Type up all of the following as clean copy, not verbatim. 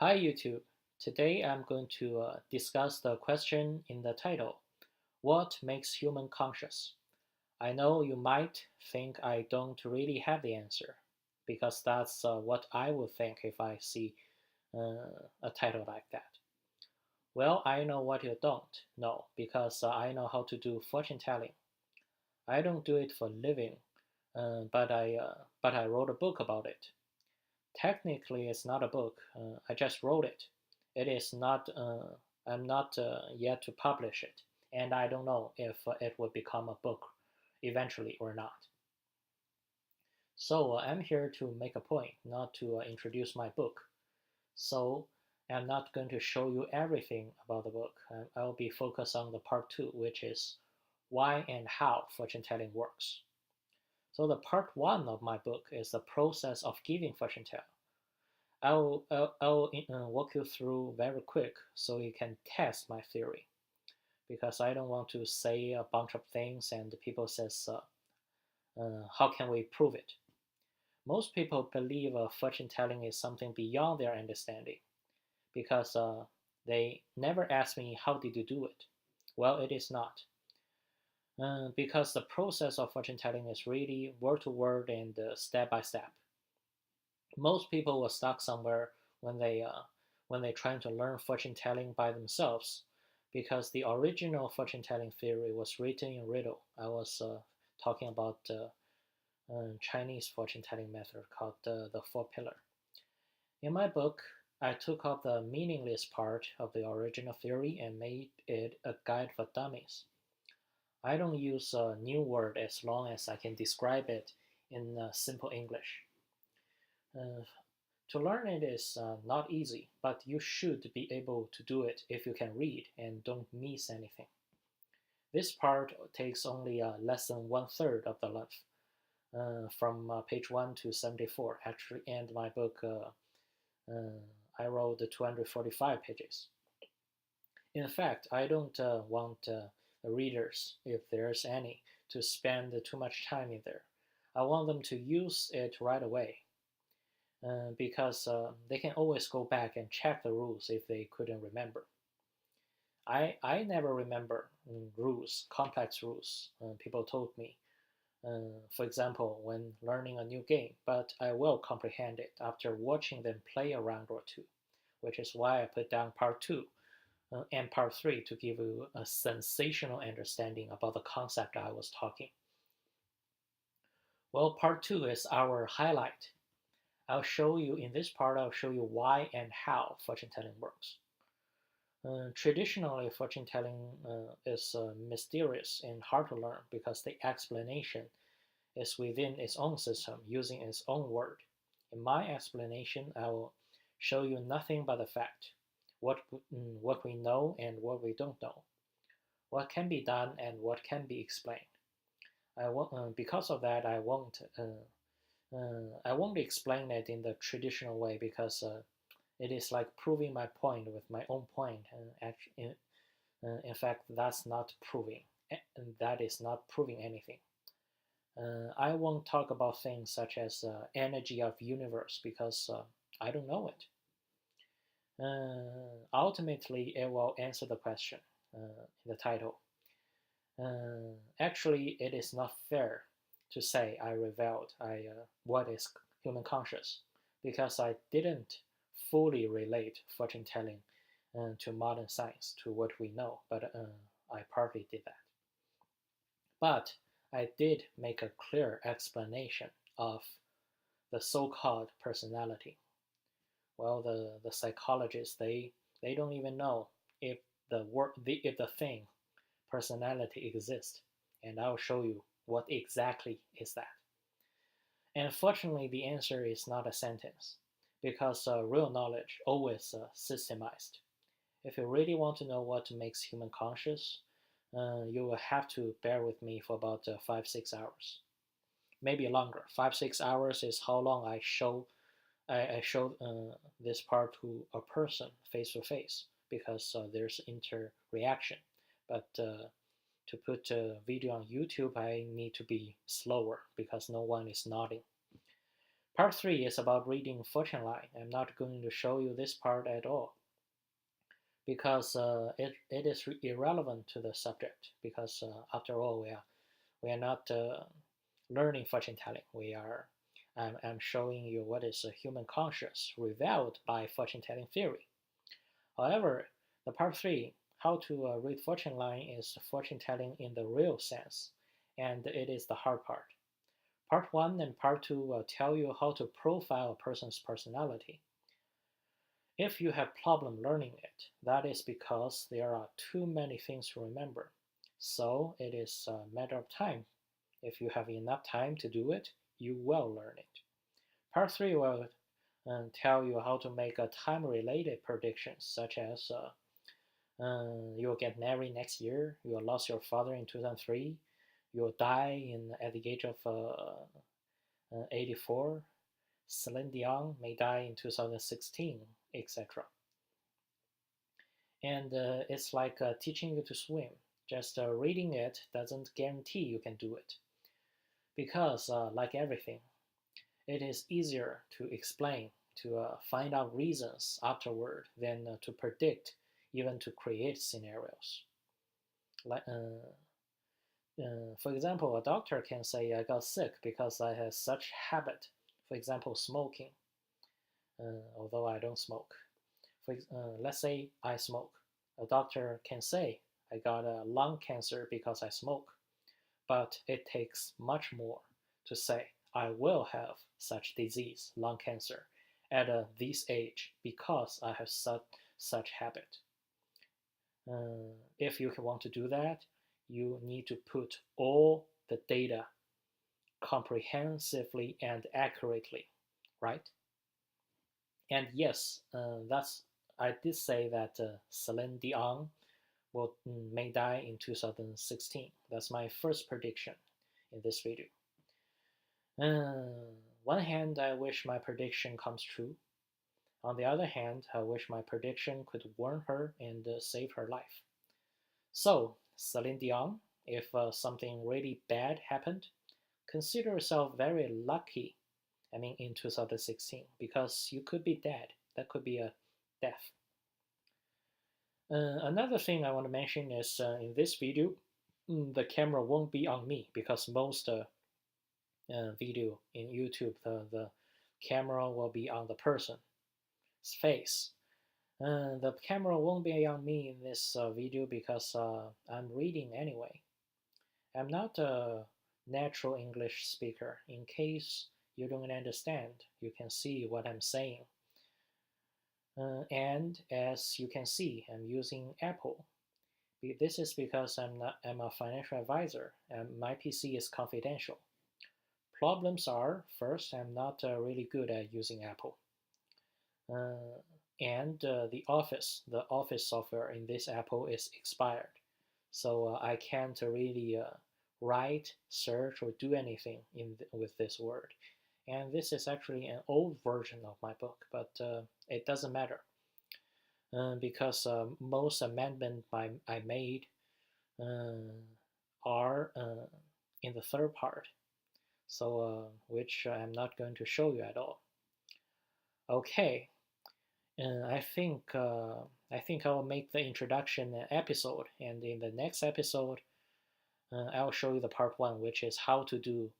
Hi YouTube. Today I'm going to discuss the question in the title. What makes human conscious? I know you might think I don't really have the answer, because that's what I would think if I see a title like that. Well, I know what you don't know, because I know how to do fortune telling. I don't do it for a living, but I wrote a book about it. Technically, it's not a book. I just wrote it. It is not. I'm not yet to publish it, and I don't know if it will become a book eventually or not. So I'm here to make a point, not to introduce my book. So I'm not going to show you everything about the book. I'll be focused on the part two, which is why and how fortune telling works. So the part one of my book is the process of giving fortune telling. I'll walk you through very quick so you can test my theory, because I don't want to say a bunch of things and people says, how can we prove it? Most people believe fortune telling is something beyond their understanding, because they never ask me, how did you do it? Well, it is not. Because the process of fortune telling is really word to word and step by step. Most people were stuck somewhere when they trying to learn fortune telling by themselves, because the original fortune telling theory was written in riddle. I was talking about Chinese fortune telling method called the four pillar. In my book, I took out the meaningless part of the original theory and made it a guide for dummies. I don't use a new word as long as I can describe it in simple English. Uh, To learn it is not easy, but you should be able to do it if you can read and don't miss anything. This part takes only less than one third of the length, from page 1 to 74. Actually, and my book, uh, I wrote 245 pages. In fact, I don't want the readers, if there's any, to spend too much time in there. I want them to use it right away, because they can always go back and check the rules if they couldn't remember. I never remember rules, complex rules, people told me. For example, when learning a new game, but I will comprehend it after watching them play a round or two, which is why I put down part two and part three to give you a sensational understanding about the concept I was talking. Well, part two is our highlight. I'll show you in this part, I'll show you why and how fortune telling works. Traditionally, fortune telling is mysterious and hard to learn because the explanation is within its own system using its own word. In my explanation, I will show you nothing but the fact, what we know and what we don't know, what can be done and what can be explained. Because of that, I won't explain it in the traditional way, because it is like proving my point with my own point. In fact, that's not proving. That is not proving anything. I won't talk about things such as energy of universe, because I don't know it. Ultimately, it will answer the question in the title. Actually, it is not fair to say I revealed what is human conscious, because I didn't fully relate fortune telling to modern science, to what we know, but I partly did that. But I did make a clear explanation of the so-called personality. Well, the psychologists, they don't even know if if the thing personality exists, and I'll show you what exactly is that. And fortunately, the answer is not a sentence, because real knowledge always systemized. If you really want to know what makes human conscious, you will have to bear with me for about 5-6 hours, maybe longer. 5-6 hours is how long I show this part to a person face to face, because there's interaction. But to put video on YouTube, I need to be slower because no one is nodding. Part 3 is about reading fortune line. I'm not going to show you this part at all because it is irrelevant to the subject because after all we are not learning fortune telling. I'm showing you what is a human conscious revealed by fortune telling theory. However, the part 3, how to read fortune line, is fortune telling in the real sense, and it is the hard part. Part 1 and Part 2 will tell you how to profile a person's personality. If you have problem learning it, that is because there are too many things to remember. So it is a matter of time. If you have enough time to do it, you will learn it. Part 3 will tell you how to make a time-related predictions, such as you'll get married next year, you'll lose your father in 2003, you'll die at the age of 84, Celine Dion may die in 2016, etc. And it's like teaching you to swim. Just reading it doesn't guarantee you can do it. Because, like everything, it is easier to explain, to find out reasons afterward than to predict, even to create scenarios. Like, for example, a doctor can say I got sick because I had such habit. For example, smoking, although I don't smoke. Let's say I smoke. A doctor can say I got a lung cancer because I smoke. But it takes much more to say I will have such disease, lung cancer, at this age because I have such habit. If you want to do that, you need to put all the data comprehensively and accurately, right? And yes, I did say that Celine Dion may die in 2016. That's my first prediction in this video. One hand, I wish my prediction comes true. On the other hand, I wish my prediction could warn her and save her life. So, Celine Dion, if something really bad happened, consider yourself very lucky, in 2016, because you could be dead. That could be a death. Another thing I want to mention is in this video, the camera won't be on me because most video in YouTube, the camera will be on the person's face. The camera won't be on me in this video because I'm reading anyway. I'm not a natural English speaker. In case you don't understand, you can see what I'm saying. And as you can see, I'm using Apple. This is because I'm a financial advisor and my PC is confidential. Problems are, first, I'm not really good at using Apple. And the office software in this Apple is expired. So I can't really write, search, or do anything with this word. And this is actually an old version of my book, but it doesn't matter because most amendments I made are in the third part, so which I'm not going to show you at all. Okay, I think I will make the introduction episode, and in the next episode, I'll show you the part 1, which is how to do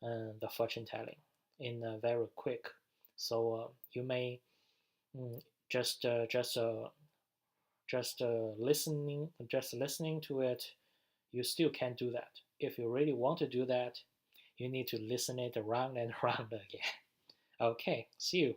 the fortune telling in very quick. So you may just listening to it, you still can't do that. If you really want to do that, you need to listen it around and around again. Okay, see you.